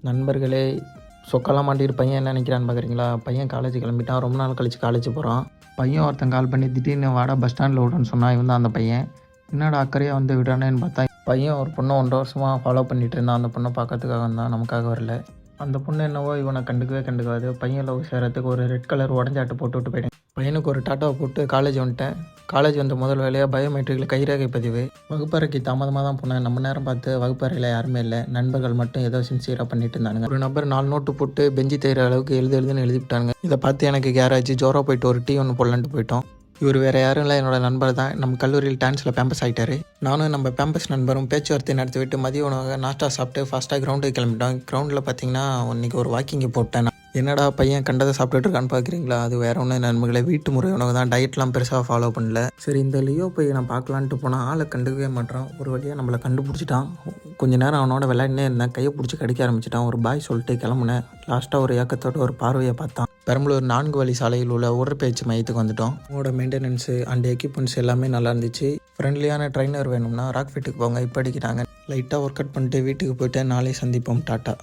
நண்பர்களே, சொக்கெல்லாம் மாட்டிட்டு பையன் என்ன நினைக்கிறான்னு பார்க்குறீங்களா? பையன் காலேஜ் கிளம்பிட்டான். ரொம்ப நாள் கழிச்சு காலேஜ் போகிறான். பையன் ஒருத்தன் கால் பண்ணி திடீர்னு வாடா பஸ் ஸ்டாண்டில் விடுன்னு சொன்னான். இவன் தான் அந்த பையன். என்னடா அக்கறையாக வந்து விடுறானேன்னு பார்த்தா, பையன் ஒரு பொண்ணை 1.5 வருஷமாக ஃபாலோ பண்ணிட்டு இருந்தான். அந்த பொண்ணை பார்க்கறதுக்காக வந்தான், நமக்காக வரல. அந்த பொண்ணு என்னவோ இவனை கண்டுக்காது. பையன் லவ் செய்கிறதுக்கு ஒரு ரெட் கலர் உடஞ்சாட்டு போட்டு விட்டு போயிட்டேன். பையனுக்கு ஒரு டாட்டாவை போட்டு காலேஜ் வந்துட்டேன். காலேஜ் வந்த முதல் வேலையாக பயோமெட்ரிக்கில் கைரேகை பதிவு. வகுப்பறைக்கு தாமதமாக தான் போனேன். நம்ம நேரம் பார்த்து வகுப்பறையில் யாருமே இல்லை. நண்பர்கள் மட்டும் ஏதோ சின்சியராக பண்ணிட்டு இருந்தாங்க. ஒரு நபர் 4 நோட்டு போட்டு பெஞ்சு தேய்கிற அளவுக்கு எழுதுன்னு எழுதிவிட்டாங்க. இதை பார்த்து எனக்கு கேராஜ் ஜோரா போயிட்டு ஒரு டீ ஒன்று போடலான்ட்டு போயிட்டோம். இவர் வேறு யாரும் இல்லை, என்னோட நண்பர் தான். நம்ம கல்லூரியில் டான்ஸில் பேம்பஸ் ஆகிட்டாரு. நானும் நம்ம பேம்பஸ் நண்பரும் பேச்சுவார்த்தை நடத்தி விட்டு மதிய உணவாக நாஸ்டா சாப்பிட்டு ஃபாஸ்ட்டாக கிரவுண்டுக்கு கிளம்பிட்டோம். கிரவுண்டில் பார்த்தீங்கன்னா இன்றைக்கி ஒரு வாக்கிங்கை போட்டேன். என்னடா பையன் கண்டதை சாப்பிட்டுட்டு இருக்கான்னு பார்க்குறீங்களா? அது வேறு ஒன்றும் நண்பர்களே, வீட்டு முறை உணவு தான். டயட்லாம் பெருசாக ஃபாலோ பண்ணல. சரி, இந்த லியோ போய் நான் பார்க்கலான்ட்டு போனால் ஆளை கண்டுக்கவே மாட்டான். ஒரு வழியாக நம்மளை கண்டுபிடிச்சிட்டான். கொஞ்ச நேரம் அவனோட விளையாடினே இருந்தேன். கையை பிடிச்சி கடிக்க ஆரம்பிச்சிட்டான். ஒரு பாய் சொல்லிட்டு கிளம்புனேன். லாஸ்ட்டாக ஒரு ஏக்கத்தோட ஒரு பார்வையை பார்த்தான். பெரம்பலூர் 4 வழி சாலையில் உள்ள உடற்பயிற்சி மையத்துக்கு வந்துட்டோம். உங்களோட மெயின்டெனன்ஸு அண்ட் எக்யூப்மெண்ட்ஸ் எல்லாமே நல்லா இருந்துச்சு. ஃப்ரெண்ட்லியான ட்ரைனர் வேணும்னா ராக்ஃபிட்டுக்கு போங்க. இப்போ அடிக்கிறாங்க. லைட்டாக ஒர்க் அவுட் பண்ணிட்டு வீட்டுக்கு போய்ட்டு நாளை சந்திப்போம். டாட்டா.